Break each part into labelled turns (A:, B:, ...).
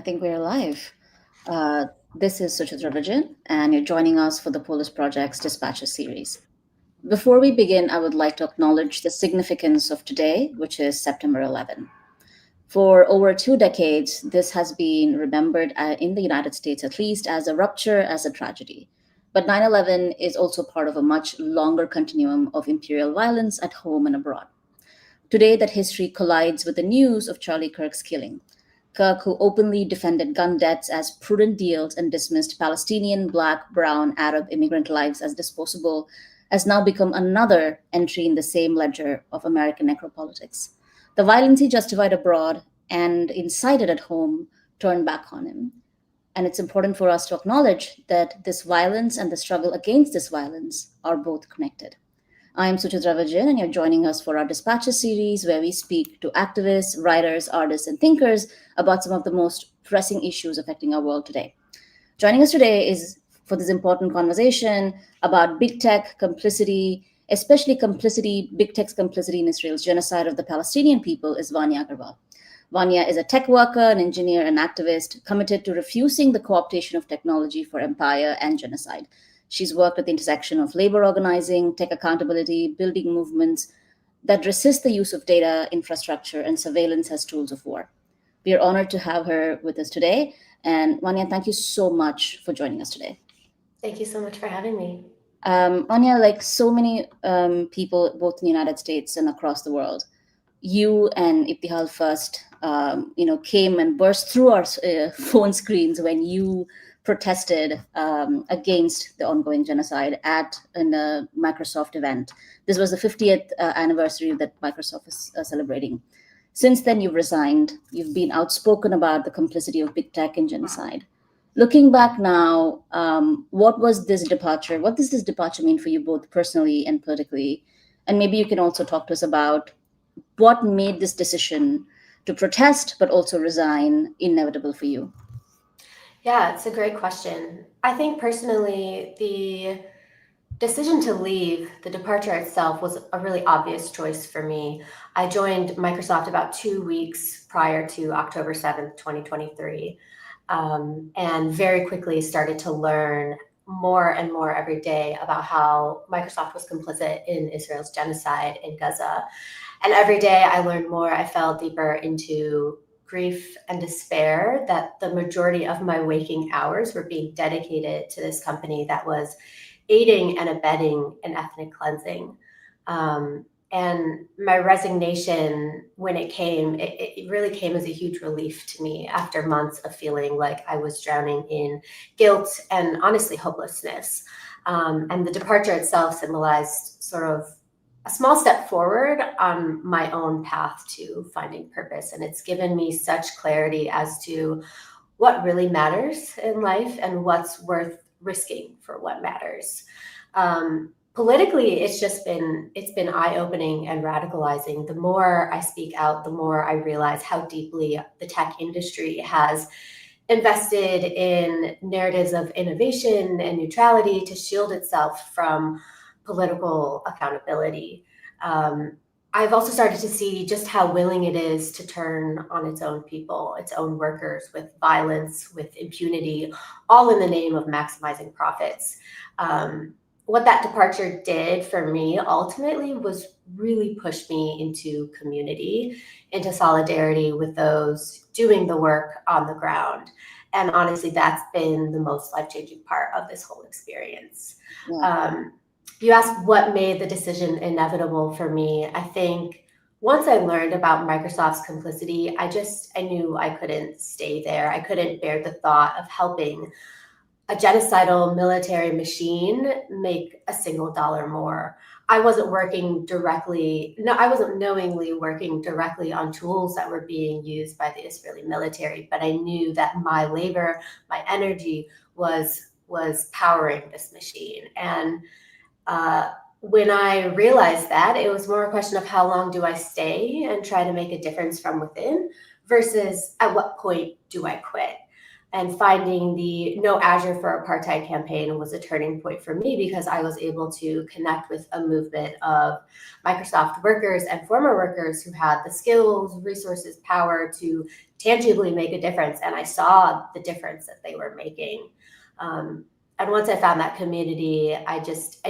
A: think we're live. This is Suchitra and you're joining us for the Polis Project's Dispatches series. Before we begin, I would like to acknowledge the significance of today, which is September 11. For over 2 decades, this has been remembered in the United States, at least, as a rupture, as a tragedy. But 9/11 is also part of a much longer continuum of imperial violence at home and abroad. Today, that history collides with the news of Charlie Kirk's killing. Kirk, who openly defended gun deaths as prudent deals and dismissed Palestinian, Black, Brown, Arab immigrant lives as disposable, has now become another entry in the same ledger of American necropolitics. The violence he justified abroad and incited at home turned back on him. And it's important for us to acknowledge that this violence and the struggle against this violence are both connected. I'm Suchitra and you're joining us for our Dispatches series, where we speak to activists, writers, artists, and thinkers about some of the most pressing issues affecting our world today. Joining us today is for this important conversation about big tech complicity, especially big tech's complicity in Israel's genocide of the Palestinian people, is Vaniya Agrawal. Vaniya is a tech worker, an engineer, and activist committed to refusing the co-optation of technology for empire and genocide. She's worked at the intersection of labor organizing, tech accountability, building movements that resist the use of data, infrastructure, and surveillance as tools of war. We are honored to have her with us today. And Vaniya, thank you so much for joining us today.
B: Thank you so much for having me.
A: Vaniya, like so many people, both in the United States and across the world, you and Ibtihal first, came and burst through our phone screens when you protested against the ongoing genocide at a Microsoft event. This was the 50th anniversary that Microsoft is celebrating. Since then, you've resigned. You've been outspoken about the complicity of big tech in genocide. Looking back now, what does this departure mean for you both personally and politically? And maybe you can also talk to us about what made this decision to protest but also resign inevitable for you?
B: Yeah, it's a great question. I think personally, the decision to leave, the departure itself, was a really obvious choice for me. I joined Microsoft about 2 weeks prior to October 7th, 2023, and very quickly started to learn more and more every day about how Microsoft was complicit in Israel's genocide in Gaza. And every day I learned more, I fell deeper into grief and despair that the majority of my waking hours were being dedicated to this company that was aiding and abetting an ethnic cleansing. And my resignation, when it came, it really came as a huge relief to me after months of feeling like I was drowning in guilt and honestly hopelessness. And the departure itself symbolized sort of a small step forward on my own path to finding purpose. And it's given me such clarity as to what really matters in life and what's worth risking for what matters. Politically, it's been eye-opening and radicalizing. The more I speak out, the more I realize how deeply the tech industry has invested in narratives of innovation and neutrality to shield itself from political accountability. I've also started to see just how willing it is to turn on its own people, its own workers, with violence, with impunity, all in the name of maximizing profits. What that departure did for me ultimately was really push me into community, into solidarity with those doing the work on the ground. And honestly, that's been the most life-changing part of this whole experience. Yeah. You asked what made the decision inevitable for me. I think once I learned about Microsoft's complicity, I knew I couldn't stay there. I couldn't bear the thought of helping a genocidal military machine make a single dollar more. I wasn't knowingly working directly on tools that were being used by the Israeli military, but I knew that my labor, my energy was powering this machine. And when I realized that, it was more a question of how long do I stay and try to make a difference from within versus at what point do I quit? And finding the No Azure for Apartheid campaign was a turning point for me because I was able to connect with a movement of Microsoft workers and former workers who had the skills, resources, power to tangibly make a difference. And I saw the difference that they were making. And once I found that community, I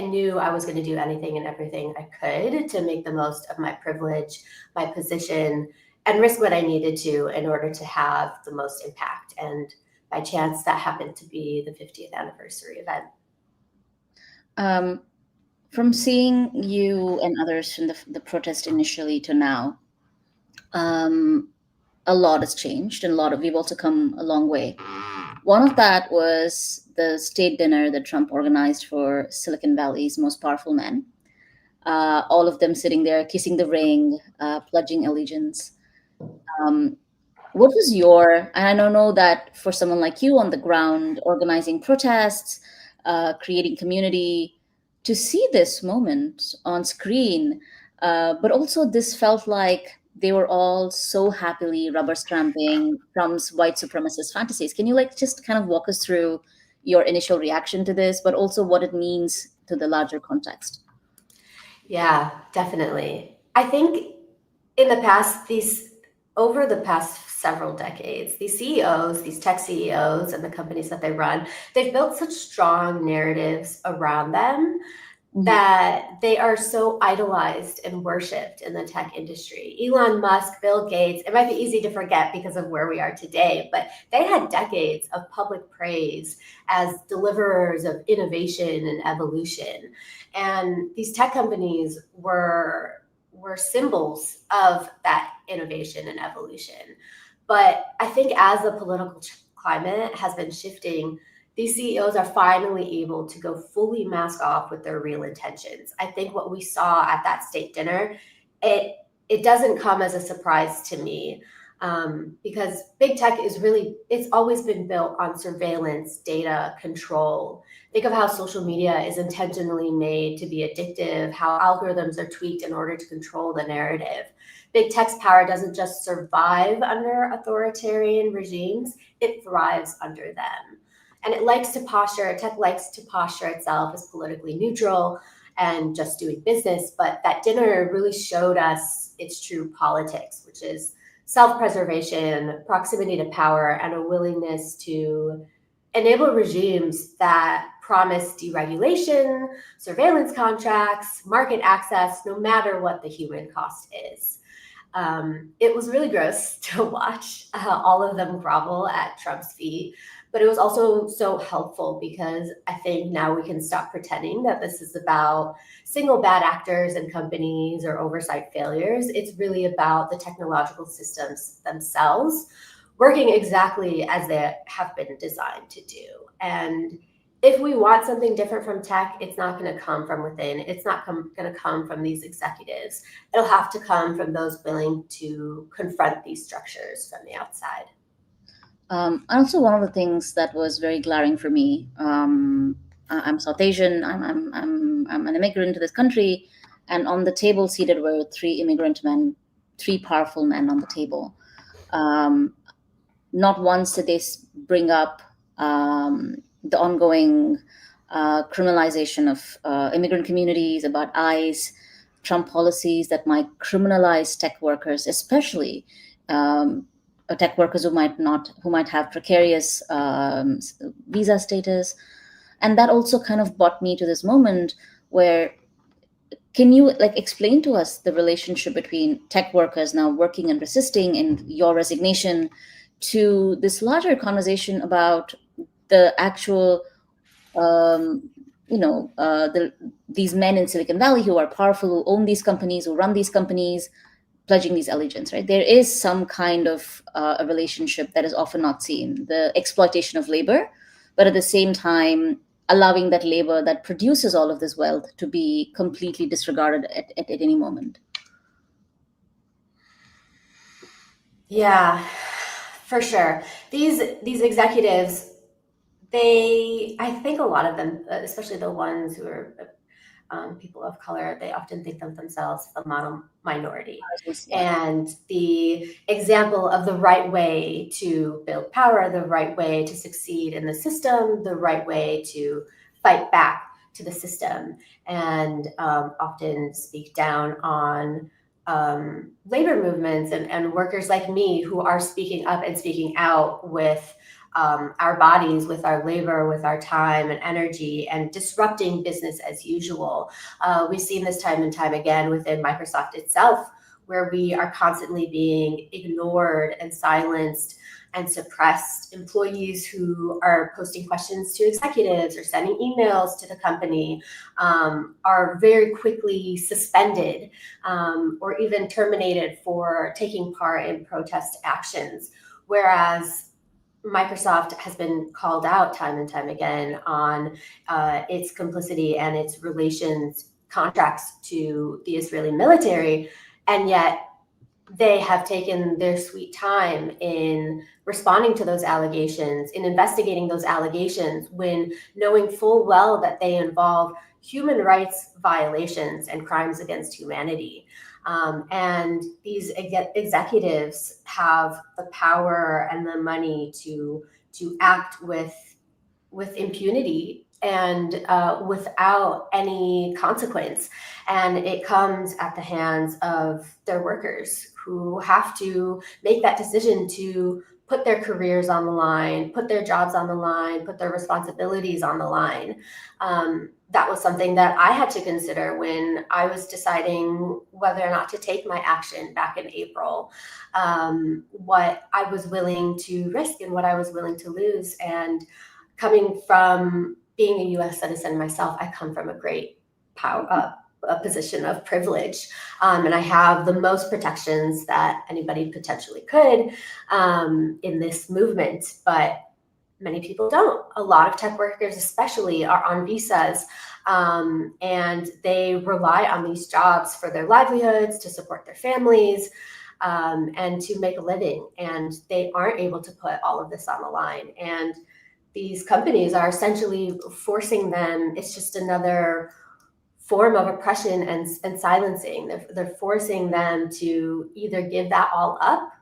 B: knew I was going to do anything and everything I could to make the most of my privilege, my position, and risk what I needed to in order to have the most impact. And by chance, that happened to be the 50th anniversary event.
A: From seeing you and others from the protest initially to now, a lot has changed, and we've also come a long way. One of that was the state dinner that Trump organized for Silicon Valley's most powerful men. All of them sitting there, kissing the ring, pledging allegiance. What was and I don't know that for someone like you on the ground, organizing protests, creating community, to see this moment on screen, but also this felt like they were all so happily rubber stamping Trump's white supremacist fantasies. Can you just kind of walk us through your initial reaction to this, but also what it means to the larger context?
B: Yeah, definitely. I think over the past several decades, these CEOs, these tech CEOs and the companies that they run, they've built such strong narratives around them that they are so idolized and worshipped in the tech industry. Elon Musk, Bill Gates, it might be easy to forget because of where we are today, but they had decades of public praise as deliverers of innovation and evolution. And these tech companies were symbols of that innovation and evolution. But I think as the political climate has been shifting, these CEOs are finally able to go fully mask off with their real intentions. I think what we saw at that state dinner, it doesn't come as a surprise to me, because big tech it's always been built on surveillance, data, control. Think of how social media is intentionally made to be addictive, how algorithms are tweaked in order to control the narrative. Big tech's power doesn't just survive under authoritarian regimes, it thrives under them. And tech likes to posture itself as politically neutral and just doing business. But that dinner really showed us its true politics, which is self-preservation, proximity to power, and a willingness to enable regimes that promise deregulation, surveillance contracts, market access, no matter what the human cost is. It was really gross to watch all of them grovel at Trump's feet, but it was also so helpful because I think now we can stop pretending that this is about single bad actors and companies or oversight failures. It's really about the technological systems themselves working exactly as they have been designed to do. And if we want something different from tech, it's not going to come from within. It's not going to come from these executives. It'll have to come from those willing to confront these structures from the outside.
A: Also, one of the things that was very glaring for me, I'm South Asian. I'm an immigrant to this country, and on the table seated were three immigrant men, three powerful men on the table. Not once did they bring up the ongoing criminalization of immigrant communities, about ICE, Trump policies that might criminalize tech workers, especially tech workers who might have precarious visa status. And that also kind of brought me to this moment where, can you explain to us the relationship between tech workers now working and resisting and your resignation to this larger conversation about the actual these men in Silicon Valley who are powerful, who own these companies, who run these companies, pledging these allegiance, right? There is some kind of a relationship that is often not seen, the exploitation of labor, but at the same time, allowing that labor that produces all of this wealth to be completely disregarded at any moment.
B: Yeah, for sure. These executives, I think a lot of them, especially the ones who are people of color, they often think of themselves as a model minority.
A: Yeah.
B: And the example of the right way to build power, the right way to succeed in the system, the right way to fight back to the system, and often speak down on labor movements and workers like me who are speaking up and speaking out with our bodies, with our labor, with our time and energy, and disrupting business as usual. We've seen this time and time again within Microsoft itself, where we are constantly being ignored and silenced and suppressed. Employees who are posting questions to executives or sending emails to the company are very quickly suspended or even terminated for taking part in protest actions. Whereas Microsoft has been called out time and time again on its complicity and its relations contracts to the Israeli military, and yet they have taken their sweet time in responding to those allegations, in investigating those allegations, when knowing full well that they involve human rights violations and crimes against humanity. And these executives have the power and the money to act with impunity and without any consequence. And it comes at the hands of their workers who have to make that decision to put their careers on the line, put their jobs on the line, put their responsibilities on the line. That was something that I had to consider when I was deciding whether or not to take my action back in April, what I was willing to risk and what I was willing to lose. And coming from being a U.S. citizen myself, I come from a great a position of privilege, and I have the most protections that anybody potentially could in this movement, but many people don't. A lot of tech workers especially are on visas, and they rely on these jobs for their livelihoods, to support their families, and to make a living, and they aren't able to put all of this on the line. And these companies are essentially forcing them. It's just another form of oppression and silencing. They're forcing them to either give that all up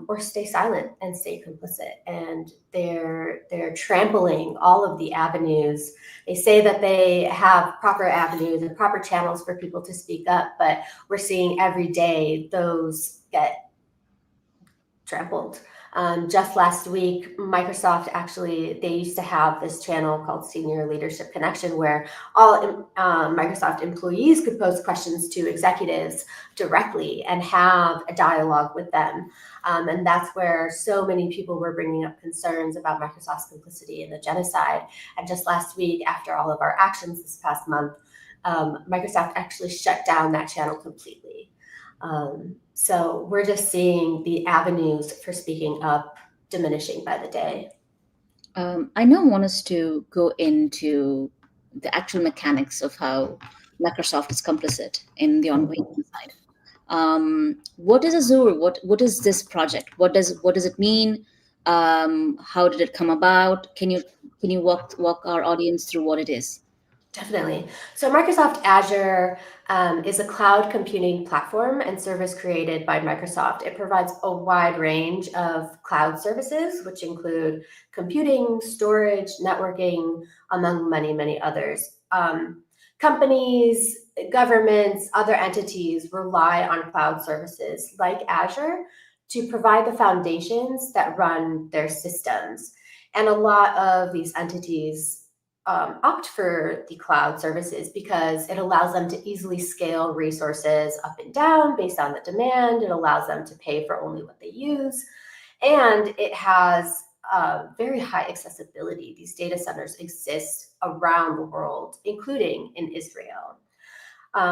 B: or stay silent and stay complicit. And they're trampling all of the avenues. They say that they have proper avenues and proper channels for people to speak up, but we're seeing every day those get trampled. Just last week, Microsoft actually, they used to have this channel called Senior Leadership Connection, where all Microsoft employees could pose questions to executives directly and have a dialogue with them. And that's where so many people were bringing up concerns about Microsoft's complicity in the genocide. And just last week, after all of our actions this past month, Microsoft actually shut down that channel completely. So we're just seeing the avenues for speaking up diminishing by the day.
A: I now want us to go into the actual mechanics of how Microsoft is complicit in the ongoing genocide. What is Azure? What is this project? What does it mean? How did it come about? Can you walk our audience through what it is?
B: Definitely. So Microsoft Azure is a cloud computing platform and service created by Microsoft. It provides a wide range of cloud services, which include computing, storage, networking, among many, many others. Companies, governments, other entities rely on cloud services like Azure to provide the foundations that run their systems. And a lot of these entities opt for the cloud services because it allows them to easily scale resources up and down based on the demand. It allows them to pay for only what they use. And it has very high accessibility. These data centers exist around the world, including in Israel.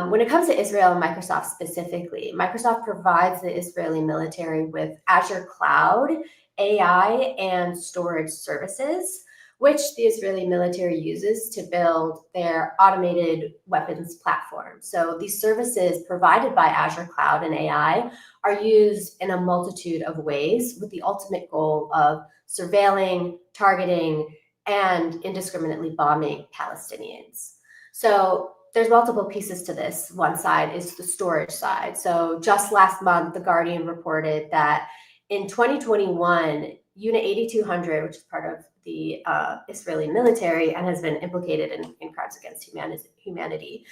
B: When it comes to Israel and Microsoft specifically, Microsoft provides the Israeli military with Azure Cloud, AI, and storage services, which the Israeli military uses to build their automated weapons platform. So these services provided by Azure Cloud and AI are used in a multitude of ways with the ultimate goal of surveilling, targeting, and indiscriminately bombing Palestinians. So there's multiple pieces to this. One side is the storage side. So just last month, The Guardian reported that in 2021, Unit 8200, which is part of the Israeli military and has been implicated in crimes against humanity,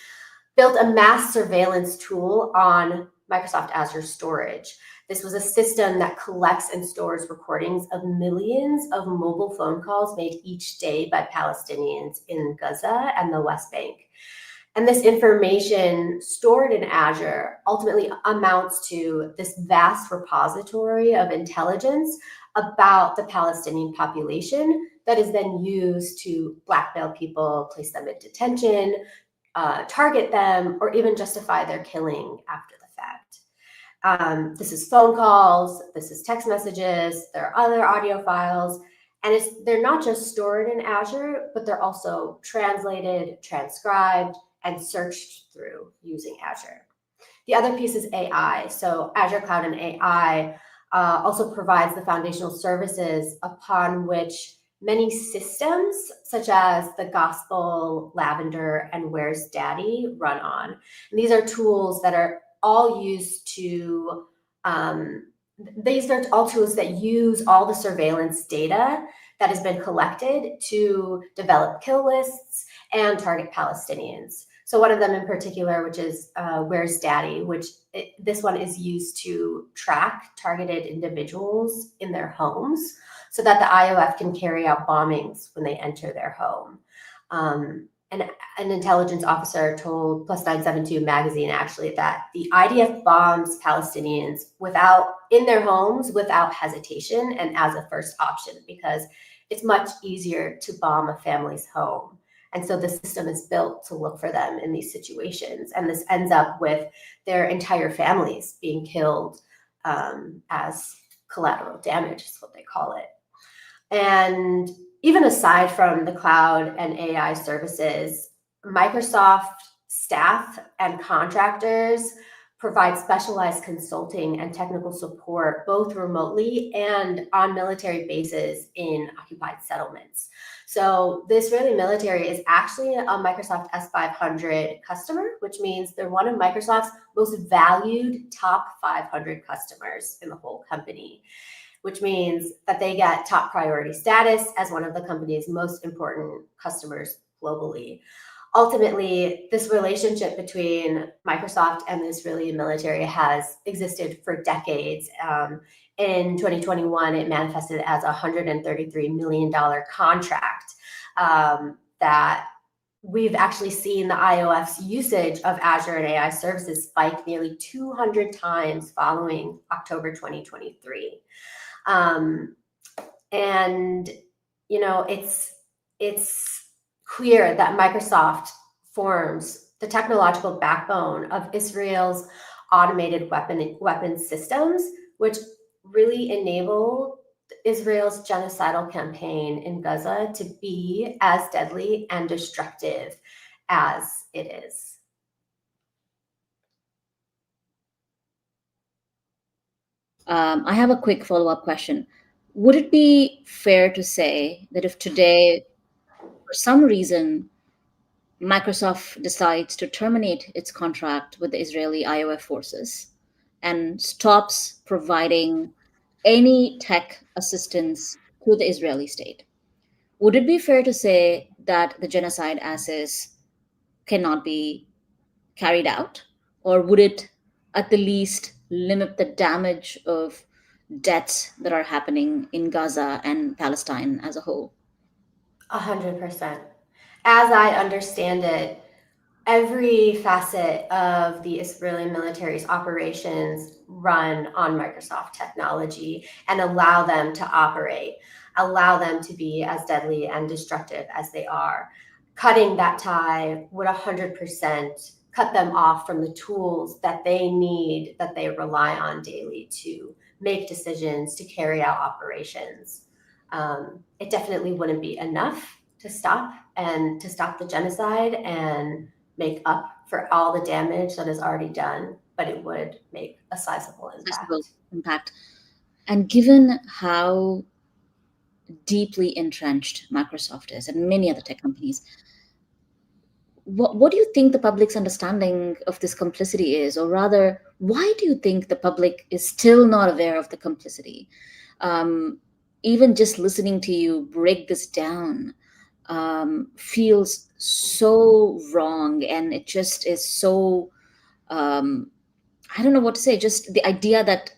B: built a mass surveillance tool on Microsoft Azure storage. This was a system that collects and stores recordings of millions of mobile phone calls made each day by Palestinians in Gaza and the West Bank. And this information stored in Azure ultimately amounts to this vast repository of intelligence about the Palestinian population that is then used to blackmail people, place them in detention, target them, or even justify their killing after the fact. This is phone calls, this is text messages, there are other audio files, and they're not just stored in Azure, but they're also translated, transcribed, and searched through using Azure. The other piece is AI. So Azure Cloud and AI also provides the foundational services upon which many systems, such as the Gospel, Lavender, and Where's Daddy, run on. And these are tools that are all used to, these are all tools that use all the surveillance data that has been collected to develop kill lists and target Palestinians. So one of them in particular, which is Where's Daddy, this one is used to track targeted individuals in their homes so that the IOF can carry out bombings when they enter their home. And an intelligence officer told Plus 972 magazine actually that the IDF bombs Palestinians in their homes without hesitation and as a first option because it's much easier to bomb a family's home. And so the system is built to look for them in these situations. And this ends up with their entire families being killed as collateral damage is what they call it. And even aside from the cloud and AI services, Microsoft staff and contractors provide specialized consulting and technical support both remotely and on military bases in occupied settlements. So the Israeli military is actually a Microsoft S500 customer, which means they're one of Microsoft's most valued top 500 customers in the whole company, which means that they get top priority status as one of the company's most important customers globally. Ultimately, this relationship between Microsoft and the Israeli military has existed for decades. In 2021, it manifested as a $133 million contract that we've actually seen the IOF's usage of Azure and AI services spike nearly 200 times following October 2023. And, you know, it's clear that Microsoft forms the technological backbone of Israel's automated weapons systems, which really enable Israel's genocidal campaign in Gaza to be as deadly and destructive as it is.
A: I have a quick follow-up question. Would it be fair to say that if today, for some reason, Microsoft decides to terminate its contract with the Israeli IOF forces and stops providing any tech assistance to the Israeli state, would it be fair to say that the genocide as is cannot be carried out? Or would it at the least limit the damage of deaths that are happening in Gaza and Palestine as a whole?
B: 100%. As I understand it, every facet of the Israeli military's operations run on Microsoft technology and allow them to operate, allow them to be as deadly and destructive as they are. Cutting that tie would 100% cut them off from the tools that they need, that they rely on daily to make decisions, to carry out operations. It definitely wouldn't be enough to stop the genocide and make up for all the damage that is already done, but it would make a sizable
A: Accessible
B: impact.
A: impact. And given how deeply entrenched Microsoft is and many other tech companies, what do you think the public's understanding of this complicity is, or rather, why do you think the public is still not aware of the complicity? Um, Even just listening to you break this down feels so wrong, and it just is so um, I don't know what to say. Just the idea that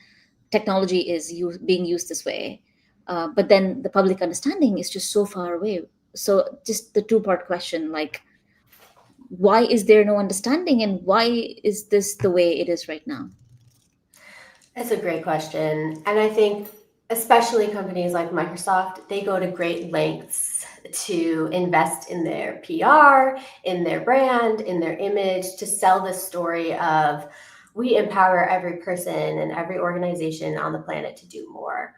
A: technology is being used this way, but then the public understanding is just so far away. So, just the two-part question, like, why is there no understanding, and why is this the way it is right now?
B: That's a great question. And I think, especially companies like Microsoft, they go to great lengths to invest in their PR, in their brand, in their image, to sell this story of we empower every person and every organization on the planet to do more.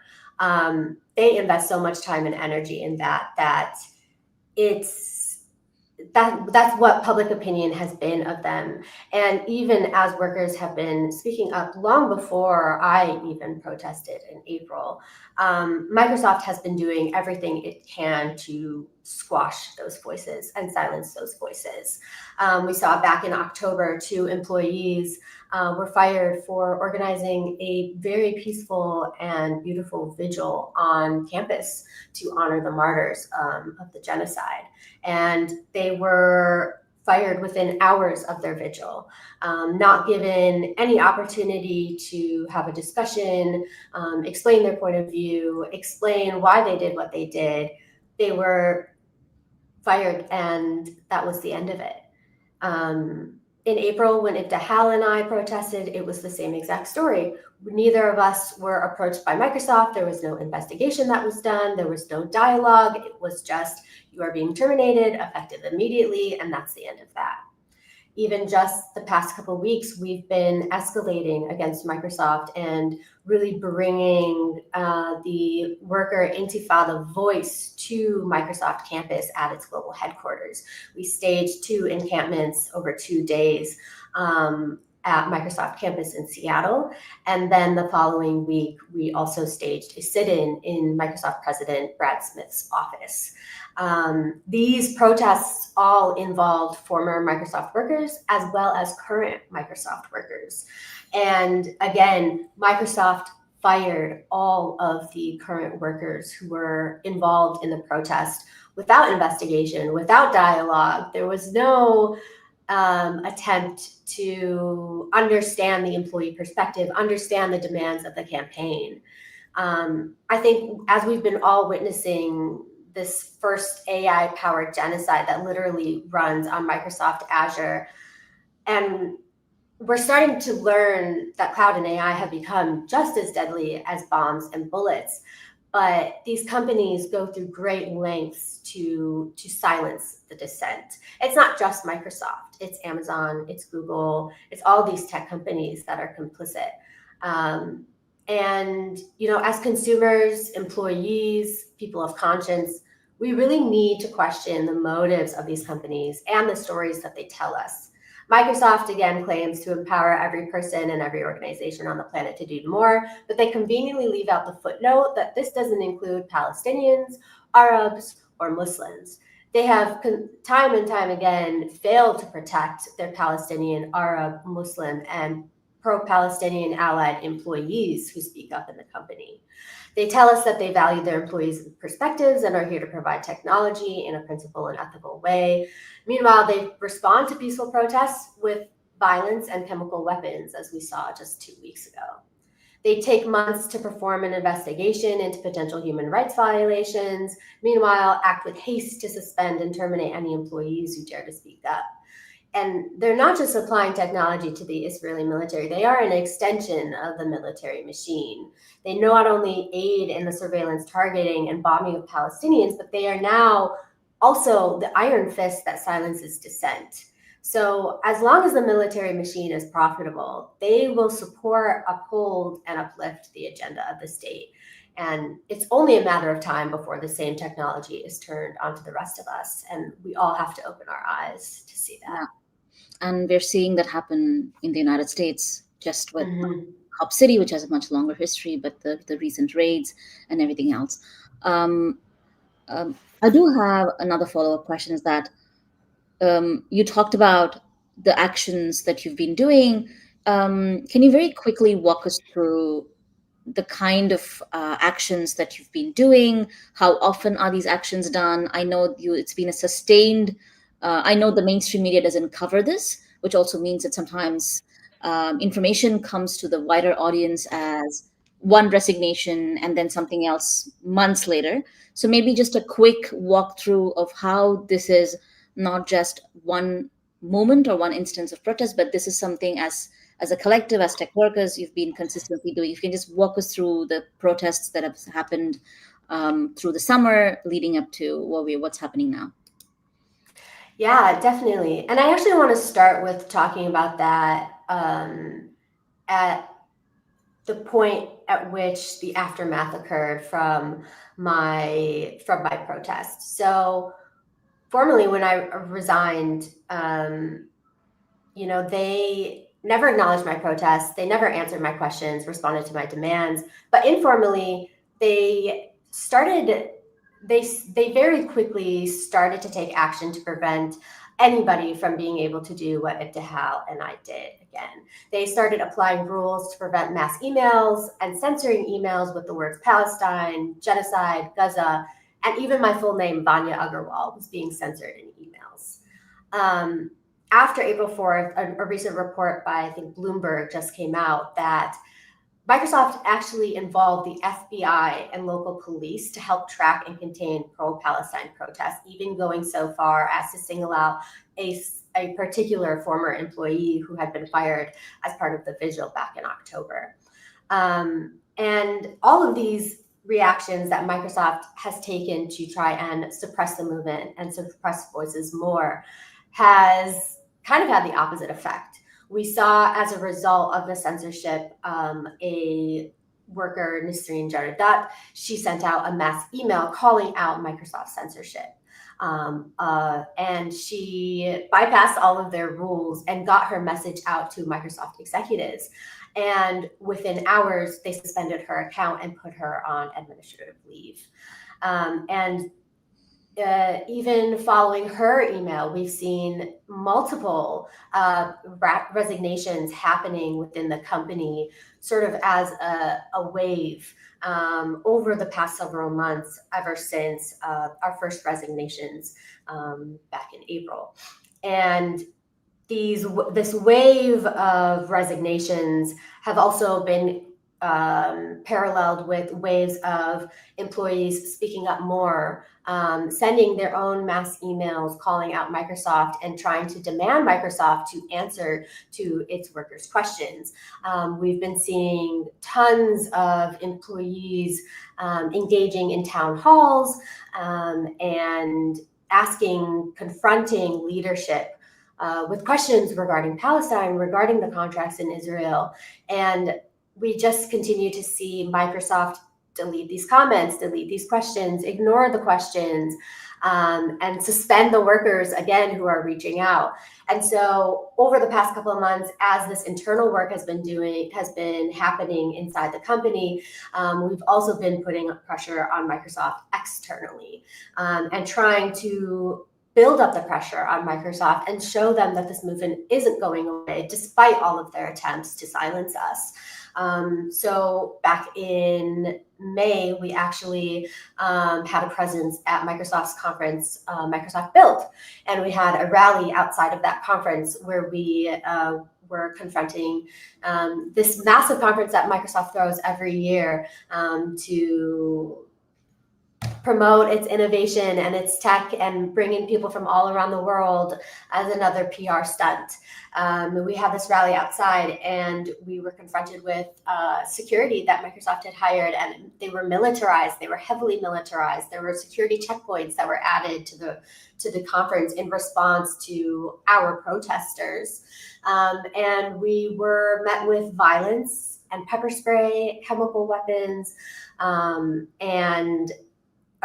B: They invest so much time and energy in that it's that's what public opinion has been of them. And even as workers have been speaking up long before I even protested in April, Microsoft has been doing everything it can to squash those voices and silence those voices. We saw back in October 2 employees were fired for organizing a very peaceful and beautiful vigil on campus to honor the martyrs of the genocide. And they were fired within hours of their vigil, not given any opportunity to have a discussion, explain their point of view, explain why they did what they did. They were fired, and that was the end of it. In April, when Ibtihal and I protested, it was the same exact story. Neither of us were approached by Microsoft. There was no investigation that was done. There was no dialogue. It was just, you are being terminated, effective immediately, and that's the end of that. Even just the past couple of weeks, we've been escalating against Microsoft and really bringing the worker intifada voice to Microsoft campus at its global headquarters. We staged 2 encampments over 2 days at Microsoft campus in Seattle. And then the following week, we also staged a sit-in in Microsoft President Brad Smith's office. These protests all involved former Microsoft workers as well as current Microsoft workers. And again, Microsoft fired all of the current workers who were involved in the protest without investigation, without dialogue. There was no attempt to understand the employee perspective, understand the demands of the campaign. I think as we've been all witnessing this first AI-powered genocide that literally runs on Microsoft Azure, and we're starting to learn that cloud and AI have become just as deadly as bombs and bullets. But these companies go through great lengths to silence the dissent. It's not just Microsoft, it's Amazon, it's Google, it's all these tech companies that are complicit. And as consumers, employees, people of conscience, we really need to question the motives of these companies and the stories that they tell us. Microsoft, again, claims to empower every person and every organization on the planet to do more, but they conveniently leave out the footnote that this doesn't include Palestinians, Arabs, or Muslims. They have time and time again failed to protect their Palestinian, Arab, Muslim, and pro-Palestinian allied employees who speak up in the company. They tell us that they value their employees' perspectives and are here to provide technology in a principled and ethical way. Meanwhile, they respond to peaceful protests with violence and chemical weapons, as we saw just 2 weeks ago. They take months to perform an investigation into potential human rights violations, meanwhile, act with haste to suspend and terminate any employees who dare to speak up. And they're not just applying technology to the Israeli military, they are an extension of the military machine. They not only aid in the surveillance, targeting, and bombing of Palestinians, but they are now also the iron fist that silences dissent. So as long as the military machine is profitable, they will support, uphold, and uplift the agenda of the state. And it's only a matter of time before the same technology is turned onto the rest of us. And we all have to open our eyes to see that.
A: Yeah. And we're seeing that happen in the United States, just with
B: Mm-hmm.
A: Cop City, which has a much longer history, but the recent raids and everything else. Um, I do have another follow-up question: is that You talked about the actions that you've been doing. Can you very quickly walk us through the kind of actions that you've been doing? How often are these actions done? I know it's been a sustained. I know the mainstream media doesn't cover this, which also means that sometimes information comes to the wider audience as one resignation and then something else months later. So maybe just a quick walkthrough of how this is not just one moment or one instance of protest, but this is something as a collective, as tech workers, you've been consistently doing. If you can just walk us through the protests that have happened through the summer leading up to what's happening now.
B: Yeah, definitely. And I actually want to start with talking about that at the point at which the aftermath occurred from my protest. So formally, when I resigned, they never acknowledged my protests. They never answered my questions, responded to my demands. But informally, they started. They very quickly started to take action to prevent anybody from being able to do what Ibtihal and I did again. They started applying rules to prevent mass emails and censoring emails with the words Palestine, genocide, Gaza, and even my full name, Vaniya Agrawal, was being censored in emails. After April 4th, a recent report by, I think, Bloomberg just came out that Microsoft actually involved the FBI and local police to help track and contain pro-Palestine protests, even going so far as to single out a particular former employee who had been fired as part of the vigil back in October. And all of these reactions that Microsoft has taken to try and suppress the movement and suppress voices more has kind of had the opposite effect. We saw, as a result of the censorship, a worker, Nisreen Jaradat, she sent out a mass email calling out Microsoft censorship. And she bypassed all of their rules and got her message out to Microsoft executives. And within hours, they suspended her account and put her on administrative leave. And even following her email, we've seen multiple resignations happening within the company, sort of as a wave over the past several months, ever since our first resignations back in April. And this wave of resignations have also been paralleled with waves of employees speaking up more, sending their own mass emails calling out Microsoft and trying to demand Microsoft to answer to its workers' questions. We've been seeing tons of employees engaging in town halls and confronting leadership with questions regarding Palestine, regarding the contracts in Israel. And we just continue to see Microsoft delete these comments, delete these questions, ignore the questions, and suspend the workers again who are reaching out. And so over the past couple of months, as this internal work has been happening inside the company, we've also been putting pressure on Microsoft externally and trying to build up the pressure on Microsoft and show them that this movement isn't going away despite all of their attempts to silence us. So back in May, we actually had a presence at Microsoft's conference, Microsoft Build, and we had a rally outside of that conference where we were confronting this massive conference that Microsoft throws every year to promote its innovation and its tech and bring in people from all around the world as another PR stunt. We had this rally outside and we were confronted with security that Microsoft had hired, and they were militarized. They were heavily militarized. There were security checkpoints that were added to the conference in response to our protesters. And we were met with violence and pepper spray, chemical weapons, and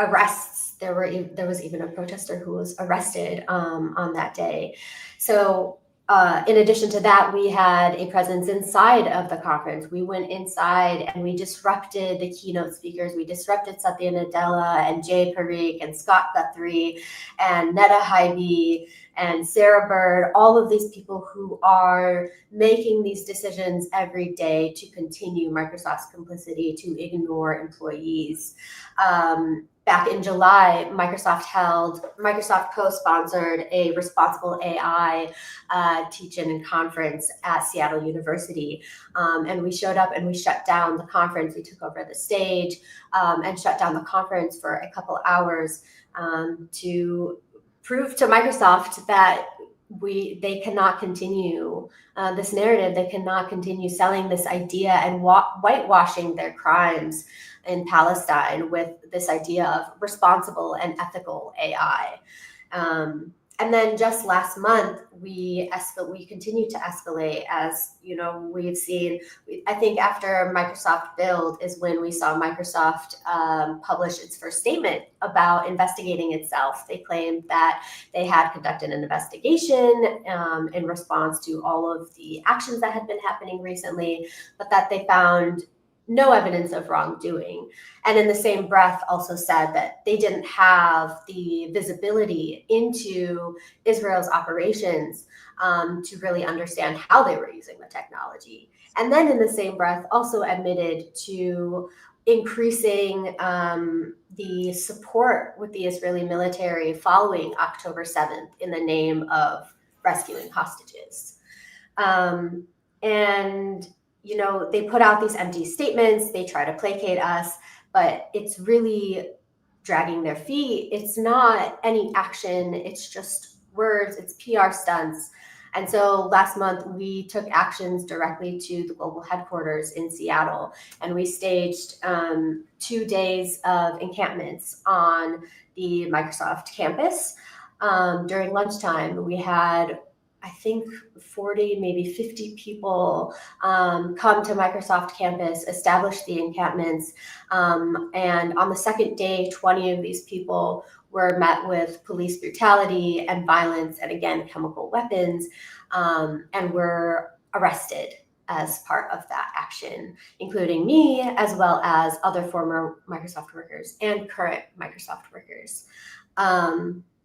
B: arrests. There was even a protester who was arrested on that day. So In addition to that, we had a presence inside of the conference. We went inside and we disrupted the keynote speakers. We disrupted Satya Nadella and Jay Parikh and Scott Guthrie and Netta Hybe and Sarah Bird, all of these people who are making these decisions every day to continue Microsoft's complicity, to ignore employees. Back in July, Microsoft co-sponsored a responsible AI teach-in and conference at Seattle University. And we showed up and we shut down the conference. We took over the stage and shut down the conference for a couple hours to prove to Microsoft that they cannot continue this narrative. They cannot continue selling this idea and whitewashing their crimes in Palestine with this idea of responsible and ethical AI. And then just last month, we continue to escalate, as we've seen. I think after Microsoft Build is when we saw Microsoft publish its first statement about investigating itself. They claimed that they had conducted an investigation in response to all of the actions that had been happening recently, but that they found no evidence of wrongdoing. And in the same breath also said that they didn't have the visibility into Israel's operations to really understand how they were using the technology. And then in the same breath also admitted to increasing the support with the Israeli military following October 7th in the name of rescuing hostages. And they put out these empty statements, they try to placate us, but it's really dragging their feet. It's not any action, it's just words, it's PR stunts. And so last month, we took actions directly to the global headquarters in Seattle, and we staged 2 days of encampments on the Microsoft campus. During lunchtime, we had, I think, 40, maybe 50 people come to Microsoft campus, establish the encampments. And on the second day, 20 of these people were met with police brutality and violence, and again, chemical weapons, and were arrested as part of that action, including me, as well as other former Microsoft workers and current Microsoft workers.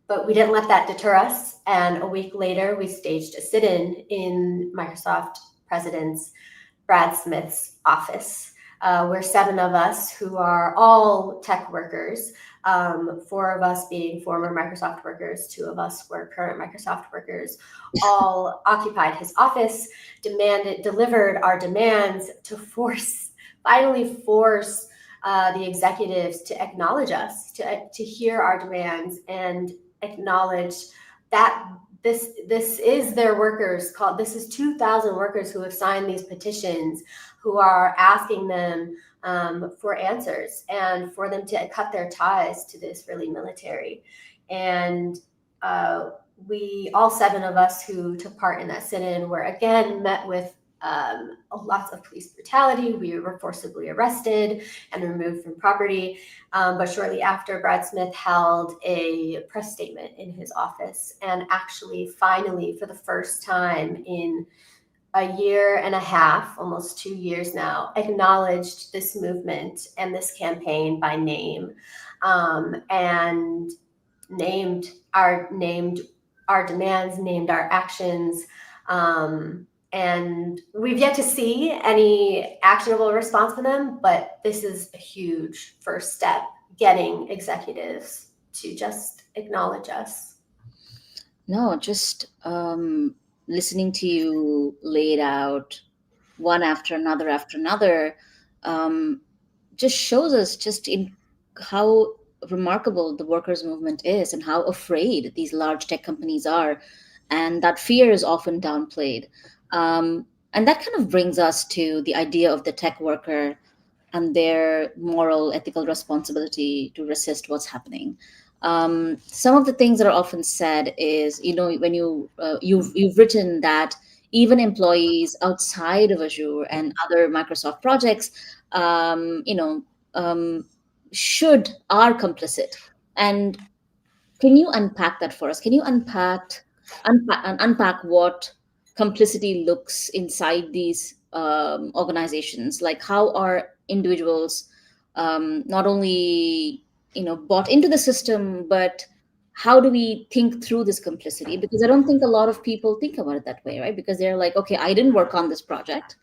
B: But we didn't let that deter us. And a week later, we staged a sit-in in Microsoft President Brad Smith's office, where 7 of us, who are all tech workers, 4 of us being former Microsoft workers, 2 of us were current Microsoft workers, all occupied his office, delivered our demands to finally force the executives to acknowledge us, to hear our demands and acknowledge that this is their workers. This is 2,000 workers who have signed these petitions, who are asking them for answers and for them to cut their ties to the Israeli military. And we, all 7 of us who took part in that sit-in, were again met with lots of police brutality. We were forcibly arrested and removed from property. But shortly after, Brad Smith held a press statement in his office and actually, finally, for the first time in a year and a half, almost 2 years now, acknowledged this movement and this campaign by name, and named our demands, named our actions. And we've yet to see any actionable response from them, but this is a huge first step, getting executives to just acknowledge us.
A: No, just listening to you laid out one after another, just shows us just in how remarkable the workers' movement is and how afraid these large tech companies are. And that fear is often downplayed. And that kind of brings us to the idea of the tech worker and their moral, ethical responsibility to resist what's happening. Some of the things that are often said is, when you've written that even employees outside of Azure and other Microsoft projects, are complicit. And can you unpack that for us? Can you unpack what complicity looks inside these organizations. Like, how are individuals not only bought into the system, but how do we think through this complicity? Because I don't think a lot of people think about it that way, right? Because they're like, okay, I didn't work on this project.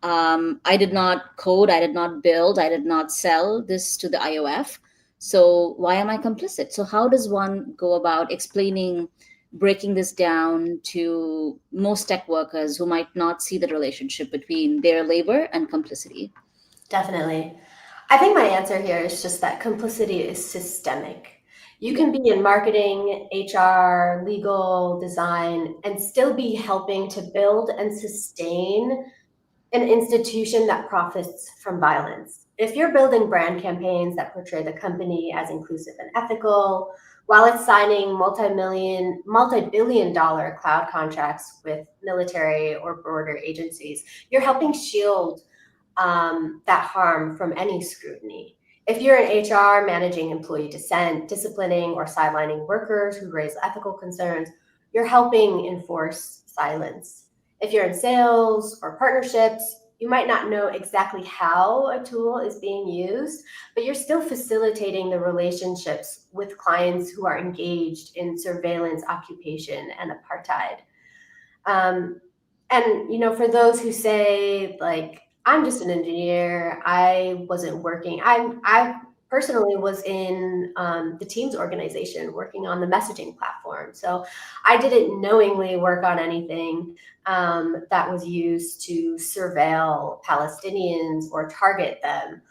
A: I did not code, I did not build, I did not sell this to the IOF. So why am I complicit? So how does one go about explaining, breaking this down to most tech workers who might not see the relationship between their labor and complicity?
B: Definitely. I think my answer here is just that complicity is systemic. You
A: Yeah.
B: can be in marketing, HR, legal, design, and still be helping to build and sustain an institution that profits from violence. If you're building brand campaigns that portray the company as inclusive and ethical, while it's signing multi-billion dollar cloud contracts with military or border agencies, you're helping shield that harm from any scrutiny. If you're in HR managing employee dissent, disciplining or sidelining workers who raise ethical concerns, you're helping enforce silence. If you're in sales or partnerships, you might not know exactly how a tool is being used, but you're still facilitating the relationships with clients who are engaged in surveillance, occupation, and apartheid. Um, and for those who say like, I'm just an engineer, I wasn't working. I personally was in the Teams organization working on the messaging platform. So I didn't knowingly work on anything that was used to surveil Palestinians or target them.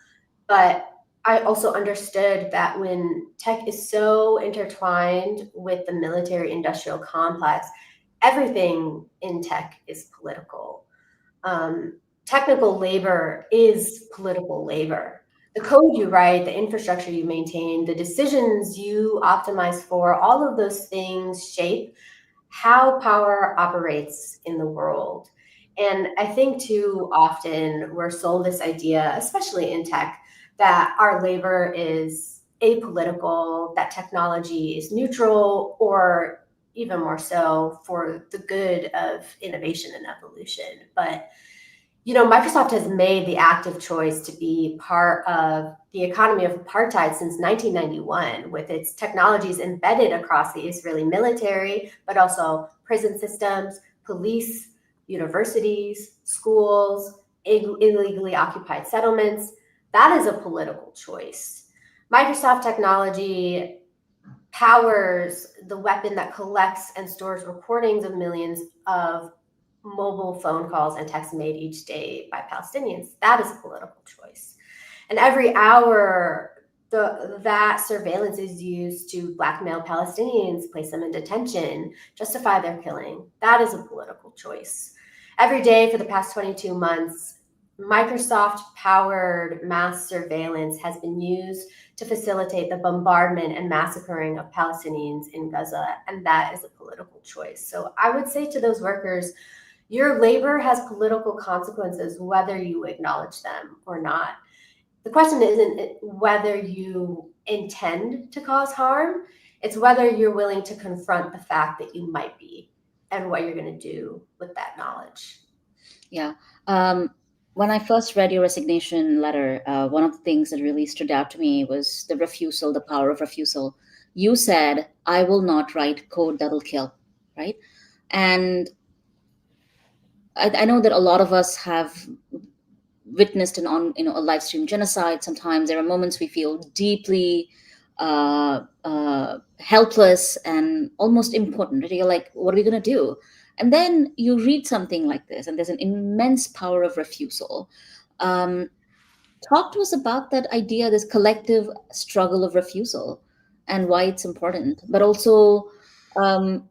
B: But I also understood that when tech is so intertwined with the military industrial complex, everything in tech is political. Technical labor is political labor. The code you write, the infrastructure you maintain, the decisions you optimize for, all of those things shape how power operates in the world. And I think too often we're sold this idea, especially in tech, that our labor is apolitical, that technology is neutral, or even more so for the good of innovation and evolution. But Microsoft has made the active choice to be part of the economy of apartheid since 1991, with its technologies embedded across the Israeli military, but also prison systems, police, universities, schools, illegally occupied settlements. That is a political choice. Microsoft technology powers the weapon that collects and stores recordings of millions of mobile phone calls and texts made each day by Palestinians. That is a political choice. And every hour, that surveillance is used to blackmail Palestinians, place them in detention, justify their killing. That is a political choice. Every day for the past 22 months, Microsoft powered mass surveillance has been used to facilitate the bombardment and massacring of Palestinians in Gaza, and that is a political choice. So I would say to those workers, your labor has political consequences, whether you acknowledge them or not. The question isn't whether you intend to cause harm, it's whether you're willing to confront the fact that you might be and what you're going to do with that knowledge.
A: Yeah. When I first read your resignation letter, one of the things that really stood out to me was the refusal, the power of refusal. You said, I will not write code that'll kill, right? And I know that a lot of us have witnessed an on a live stream genocide. Sometimes there are moments we feel deeply helpless and almost impotent, right? You're like, what are we going to do? And then you read something like this and there's an immense power of refusal. um, Talk to us about that idea, this collective struggle of refusal, and why it's important, but also um,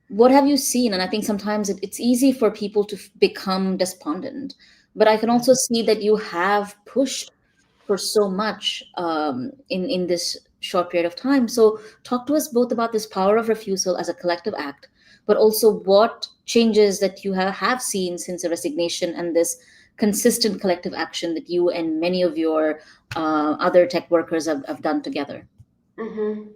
A: what have you seen? And I think sometimes it's easy for people to become despondent, but I can also see that you have pushed for so much in this short period of time. So talk to us both about this power of refusal as a collective act, but also what changes that you have seen since the resignation and this consistent collective action that you and many of your other tech workers have done together.
B: Mm-hmm.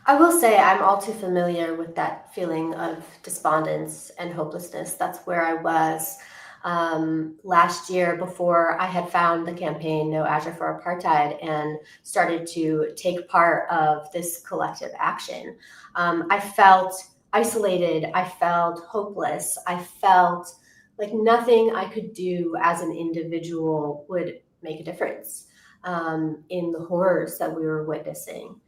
B: I will say I'm all too familiar with that feeling of despondence and hopelessness. That's where I was last year before I had found the campaign No Azure for Apartheid and started to take part of this collective action. I felt isolated. I felt hopeless. I felt like nothing I could do as an individual would make a difference in the horrors that we were witnessing.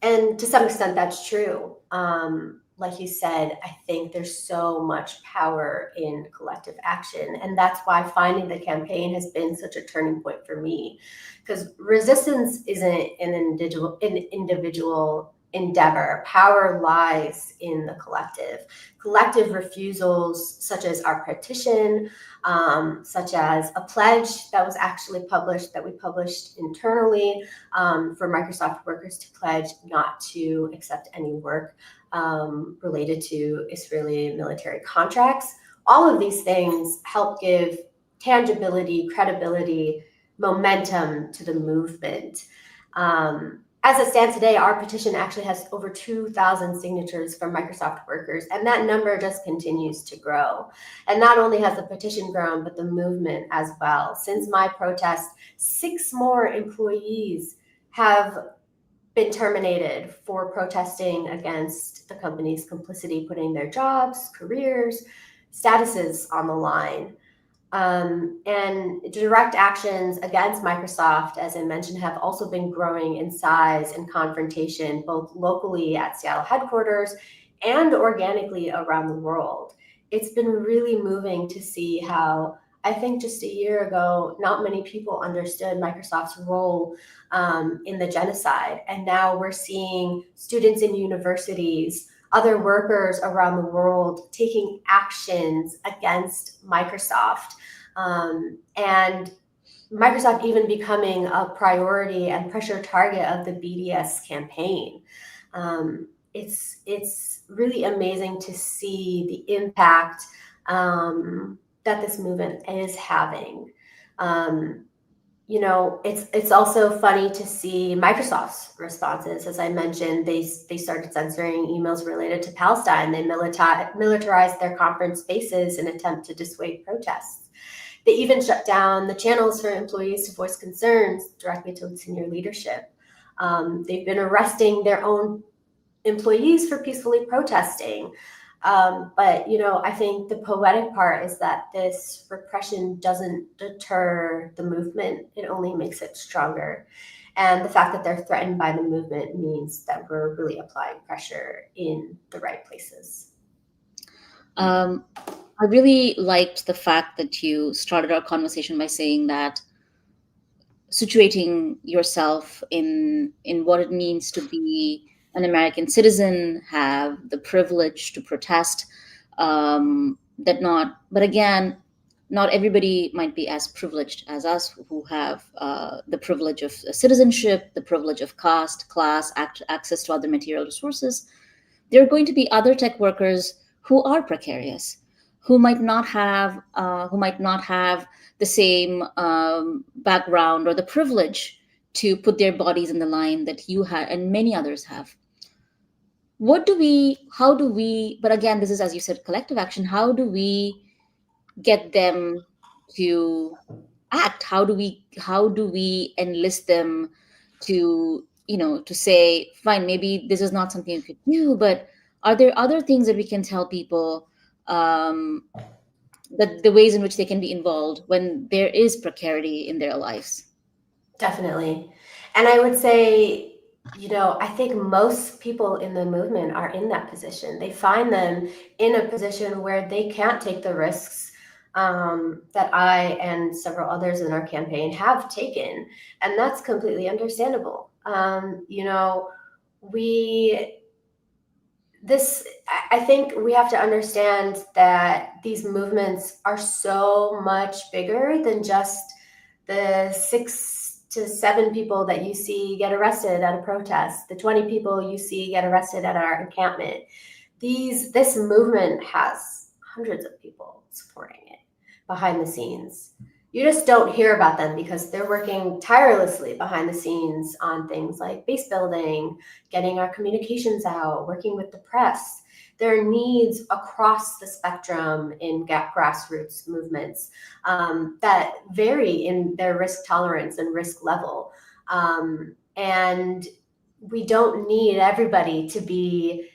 B: And to some extent, that's true. Like you said, I think there's so much power in collective action. And that's why finding the campaign has been such a turning point for me. Because resistance isn't an individual endeavor. Power lies in the collective. Collective refusals, such as our petition, such as a pledge that was actually published, that we published internally, for Microsoft workers to pledge not to accept any work related to Israeli military contracts. All of these things help give tangibility, credibility, momentum to the movement. As it stands today, our petition actually has over 2,000 signatures from Microsoft workers, and that number just continues to grow. And not only has the petition grown, but the movement as well. Since my protest, 6 more employees have been terminated for protesting against the company's complicity, putting their jobs, careers, statuses on the line. And direct actions against Microsoft, as I mentioned, have also been growing in size and confrontation, both locally at Seattle headquarters and organically around the world. It's been really moving to see how, I think just a year ago, not many people understood Microsoft's role in the genocide. And now we're seeing students in universities, other workers around the world taking actions against Microsoft, and Microsoft even becoming a priority and pressure target of the BDS campaign. It's really amazing to see the impact that this movement is having. It's also funny to see Microsoft's responses. As I mentioned, they started censoring emails related to Palestine. They militarized their conference spaces in an attempt to dissuade protests. They even shut down the channels for employees to voice concerns directly to senior leadership. They've been arresting their own employees for peacefully protesting. But I think the poetic part is that this repression doesn't deter the movement. It only makes it stronger. And the fact that they're threatened by the movement means that we're really applying pressure in the right places.
A: I really liked the fact that you started our conversation by saying that situating yourself in what it means to be an American citizen, have the privilege to protest. But again, not everybody might be as privileged as us, who have the privilege of citizenship, the privilege of caste, class, access to other material resources. There are going to be other tech workers who are precarious, who might not have the same background or the privilege to put their bodies in the line that you had and many others have. How do we, but again, this is, as you said, collective action. How do we get them to act? How do we enlist them to, to say, fine, maybe this is not something you could do, but are there other things that we can tell people, that the ways in which they can be involved when there is precarity in their lives?
B: Definitely. And I would say, I think most people in the movement are in that position. They find them in a position where they can't take the risks that I and several others in our campaign have taken. And that's completely understandable. I think we have to understand that these movements are so much bigger than just the 6 to 7 people that you see get arrested at a protest, the 20 people you see get arrested at our encampment. This movement has hundreds of people supporting it behind the scenes. You just don't hear about them because they're working tirelessly behind the scenes on things like base building, getting our communications out, working with the press. There are needs across the spectrum in grassroots movements that vary in their risk tolerance and risk level. And we don't need everybody to be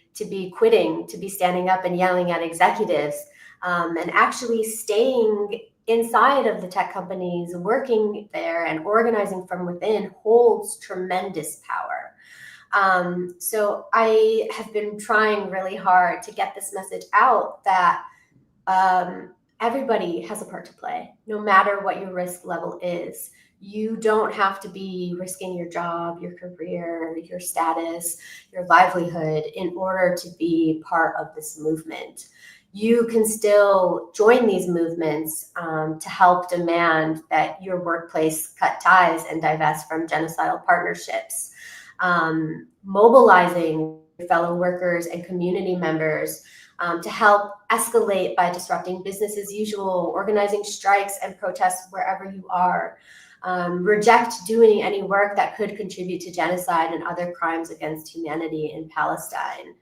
B: quitting, to be standing up and yelling at executives, and actually staying inside of the tech companies, working there and organizing from within holds tremendous power. So I have been trying really hard to get this message out that everybody has a part to play, no matter what your risk level is. You don't have to be risking your job, your career, your status, your livelihood in order to be part of this movement. You can still join these movements to help demand that your workplace cut ties and divest from genocidal partnerships. Mobilizing fellow workers and community members to help escalate by disrupting business as usual, organizing strikes and protests wherever you are. Reject doing any work that could contribute to genocide and other crimes against humanity in Palestine.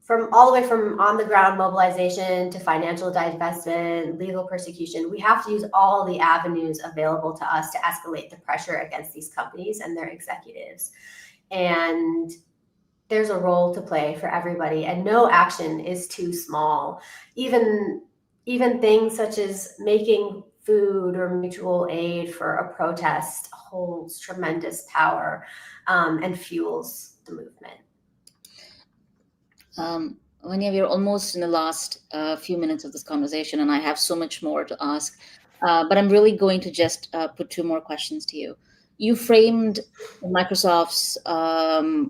B: From all the way from on the ground mobilization to financial divestment, legal persecution, we have to use all the avenues available to us to escalate the pressure against these companies and their executives. And there's a role to play for everybody, and no action is too small. Even things such as making food or mutual aid for a protest holds tremendous power and fuels the movement.
A: Vaniya, we're almost in the last few minutes of this conversation, and I have so much more to ask. But I'm really going to just put two more questions to you. You framed Microsoft's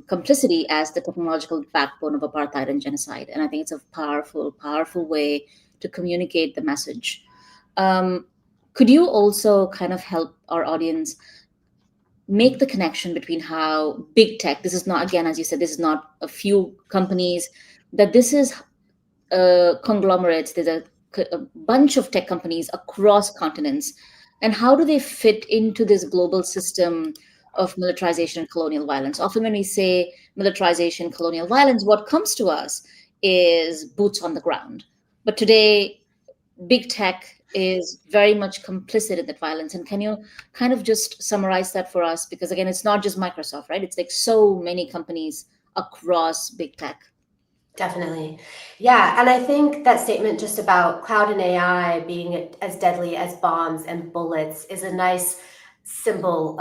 A: complicity as the technological backbone of apartheid and genocide, and I think it's a powerful, powerful way to communicate the message. Could you also kind of help our audience make the connection between how big tech, this is not, again, as you said, this is not a few companies, that this is conglomerates, there's a bunch of tech companies across continents, and how do they fit into this global system of militarization and colonial violence? Often when we say militarization, colonial violence, what comes to us is boots on the ground. But today, big tech is very much complicit in that violence. And can you kind of just summarize that for us? Because again, it's not just Microsoft, right? It's like so many companies across big tech.
B: Definitely. Yeah. And I think that statement just about cloud and AI being as deadly as bombs and bullets is a nice symbol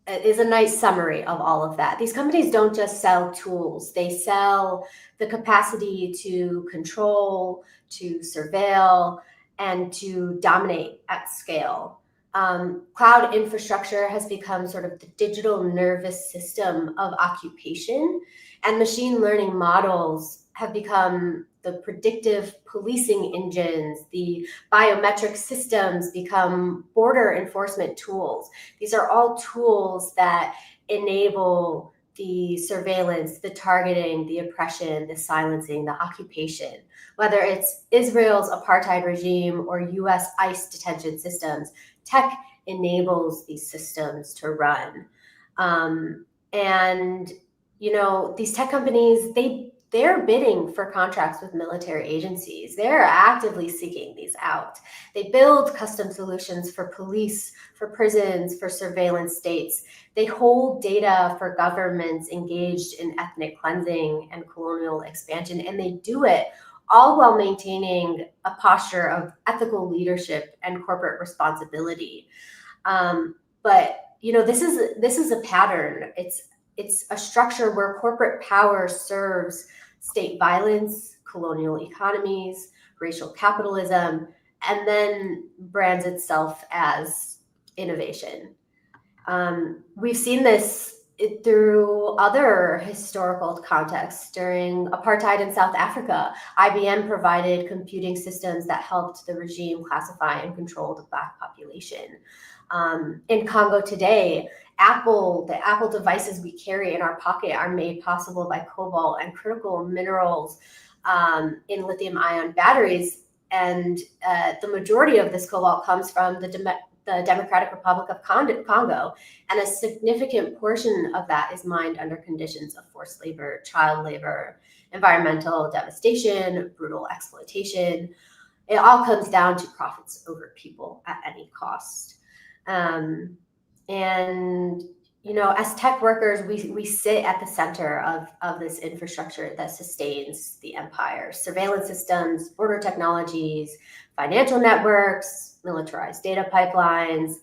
B: is a nice summary of all of that. These companies don't just sell tools, they sell the capacity to control, to surveil, and to dominate at scale. Cloud infrastructure has become sort of the digital nervous system of occupation, and machine learning models have become the predictive policing engines. The biometric systems become border enforcement tools. These are all tools that enable the surveillance, the targeting, the oppression, the silencing, the occupation. Whether it's Israel's apartheid regime or US ICE detention systems, tech enables these systems to run. And these tech companies, they're bidding for contracts with military agencies. They're actively seeking these out. They build custom solutions for police, for prisons, for surveillance states. They hold data for governments engaged in ethnic cleansing and colonial expansion, and they do it all while maintaining a posture of ethical leadership and corporate responsibility. But this is a pattern. It's a structure where corporate power serves state violence, colonial economies, racial capitalism, and then brands itself as innovation. We've seen this through other historical contexts. During apartheid in South Africa, IBM provided computing systems that helped the regime classify and control the Black population. In Congo today, the Apple devices we carry in our pocket are made possible by cobalt and critical minerals in lithium-ion batteries. and the majority of this cobalt comes from the Democratic Republic of Congo, and a significant portion of that is mined under conditions of forced labor, child labor, environmental devastation, brutal exploitation. It all comes down to profits over people at any cost. And as tech workers, we sit at the center of this infrastructure that sustains the empire. Surveillance systems, border technologies, financial networks, militarized data pipelines.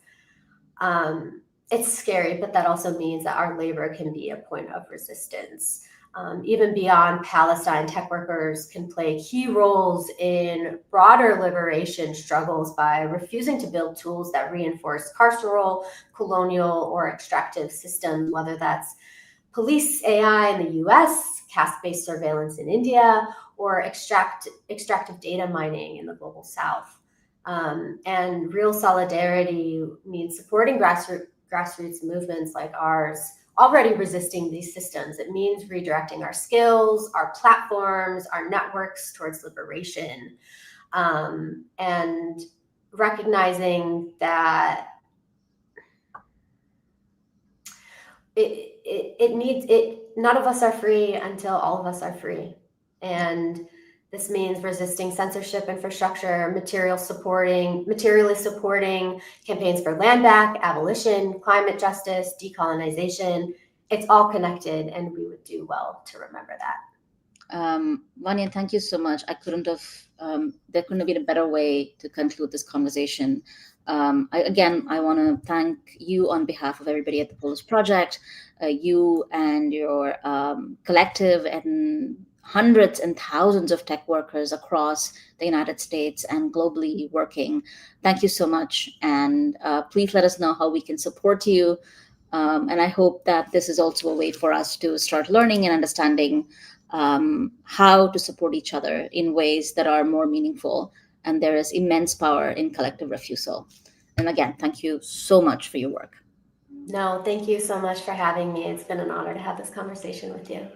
B: It's scary, but that also means that our labor can be a point of resistance. Even beyond Palestine, tech workers can play key roles in broader liberation struggles by refusing to build tools that reinforce carceral, colonial, or extractive systems, whether that's police AI in the US, caste-based surveillance in India, or extractive data mining in the global South. And real solidarity means supporting grassroots movements like ours, already resisting these systems. It means redirecting our skills, our platforms, our networks towards liberation, and recognizing that none of us are free until all of us are free. And this means resisting censorship infrastructure, materially supporting campaigns for land back, abolition, climate justice, decolonization. It's all connected, and we would do well to remember that.
A: Vaniya, thank you so much. There couldn't have been a better way to conclude this conversation. I want to thank you on behalf of everybody at the Polis Project, you and your collective and hundreds and thousands of tech workers across the United States and globally working. Thank you so much. And please let us know how we can support you. And I hope that this is also a way for us to start learning and understanding how to support each other in ways that are more meaningful. And there is immense power in collective refusal. And again, thank you so much for your work.
B: No, thank you so much for having me. It's been an honor to have this conversation with you.